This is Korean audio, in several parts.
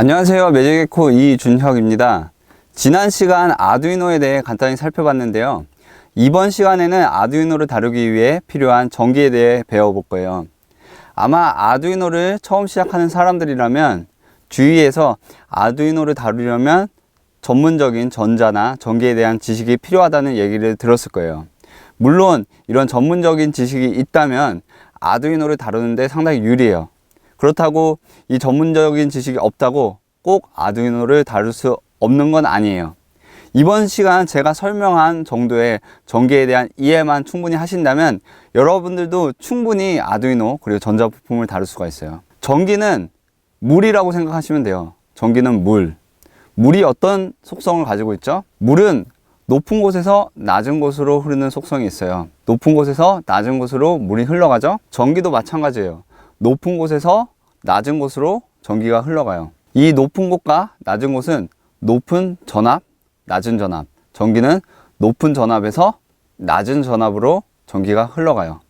안녕하세요. 매직에코 이준혁입니다. 지난 시간 아두이노에 대해 간단히 살펴봤는데요. 이번 시간에는 아두이노를 다루기 위해 필요한 전기에 대해 배워볼 거예요. 아마 아두이노를 처음 시작하는 사람들이라면 주위에서 아두이노를 다루려면 전문적인 전자나 전기에 대한 지식이 필요하다는 얘기를 들었을 거예요. 물론 이런 전문적인 지식이 있다면 아두이노를 다루는데 상당히 유리해요. 그렇다고 이 전문적인 지식이 없다고 꼭 아두이노를 다룰 수 없는 건 아니에요. 이번 시간 제가 설명한 정도의 전기에 대한 이해만 충분히 하신다면 여러분들도 충분히 아두이노 그리고 전자부품을 다룰 수가 있어요. 전기는 물이라고 생각하시면 돼요. 전기는 물. 물이 어떤 속성을 가지고 있죠? 물은 높은 곳에서 낮은 곳으로 흐르는 속성이 있어요. 높은 곳에서 낮은 곳으로 물이 흘러가죠? 전기도 마찬가지예요. 높은 곳에서 낮은 곳으로 전기가 흘러가요. 이 높은 곳과 낮은 곳은 높은 전압, 낮은 전압. 전기는 높은 전압에서 낮은 전압으로 전기가 흘러가요.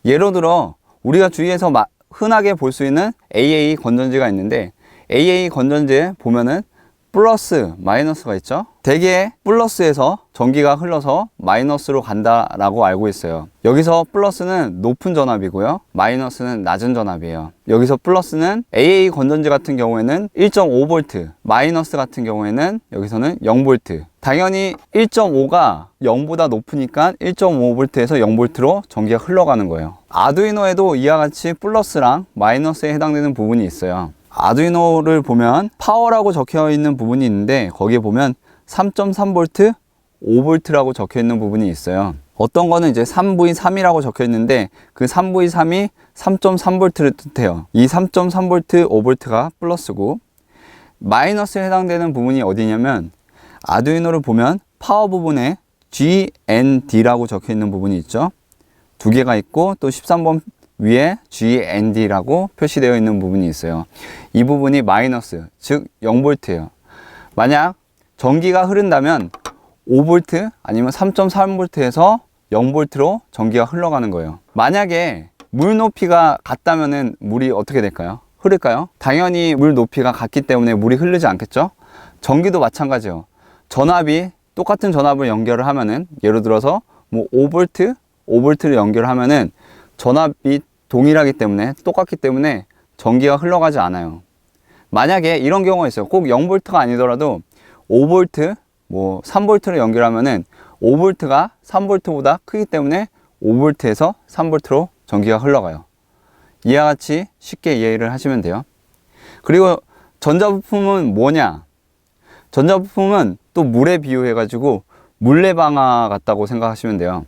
예를 들어 우리가 주위에서 흔하게 볼 수 있는 AA 건전지가 있는데 AA 건전지에 보면은 플러스, 마이너스가 있죠. 대개 플러스에서 전기가 흘러서 마이너스로 간다라고 알고 있어요. 여기서 플러스는 높은 전압이고요. 마이너스는 낮은 전압이에요. 여기서 플러스는 AA 건전지 같은 경우에는 1.5V, 마이너스 같은 경우에는 여기서는 0V. 당연히 1.5가 0보다 높으니까 1.5V에서 0V로 전기가 흘러가는 거예요. 아두이노에도 이와 같이 플러스랑 마이너스에 해당되는 부분이 있어요. 아두이노를 보면 파워라고 적혀 있는 부분이 있는데 거기에 보면 3.3V, 5V라고 적혀 있는 부분이 있어요. 어떤 거는 이제 3V3이라고 적혀 있는데 그 3V3이 3.3V를 뜻해요. 이 3.3V, 5V가 플러스고 마이너스에 해당되는 부분이 어디냐면 아두이노를 보면 파워 부분에 GND라고 적혀 있는 부분이 있죠. 두 개가 있고 또 13번 위에 GND라고 표시되어 있는 부분이 있어요. 이 부분이 마이너스, 즉 0V예요. 만약 전기가 흐른다면 5V 아니면 3.3V에서 0V로 전기가 흘러가는 거예요. 만약에 물 높이가 같다면 물이 어떻게 될까요? 흐를까요? 당연히 물 높이가 같기 때문에 물이 흐르지 않겠죠? 전기도 마찬가지예요. 전압이 똑같은 전압을 연결을 하면은 예를 들어서 뭐 5V를 연결하면은 전압이 동일하기 때문에 똑같기 때문에 전기가 흘러가지 않아요. 만약에 이런 경우가 있어요. 꼭 0V가 아니더라도 5V, 뭐 3V를 연결하면은 5V가 3V보다 크기 때문에 5V에서 3V로 전기가 흘러가요. 이와 같이 쉽게 이해를 하시면 돼요. 그리고 전자부품은 뭐냐? 전자부품은 또 물에 비유해 가지고 물레방아 같다고 생각하시면 돼요.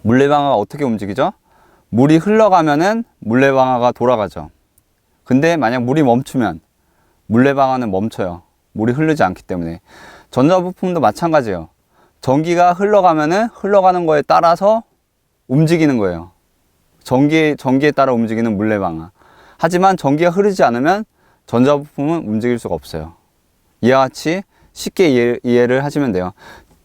물레방아가 어떻게 움직이죠? 물이 흘러가면은 물레방아가 돌아가죠. 근데 만약 물이 멈추면 물레방아는 멈춰요. 물이 흐르지 않기 때문에. 전자부품도 마찬가지예요. 전기가 흘러가면은 흘러가는 거에 따라서 움직이는 거예요. 전기에 따라 움직이는 물레방아. 하지만 전기가 흐르지 않으면 전자부품은 움직일 수가 없어요. 이와 같이 쉽게 이해를 하시면 돼요.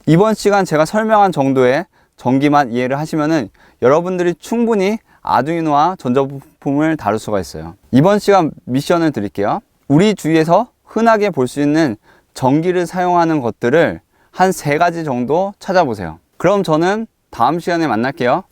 이번 시간 제가 설명한 정도의 전기만 이해를 하시면은 여러분들이 충분히 아두이노와 전자부품을 다룰 수가 있어요. 이번 시간 미션을 드릴게요. 우리 주위에서 흔하게 볼 수 있는 전기를 사용하는 것들을 한 3가지 정도 찾아보세요. 그럼 저는 다음 시간에 만날게요.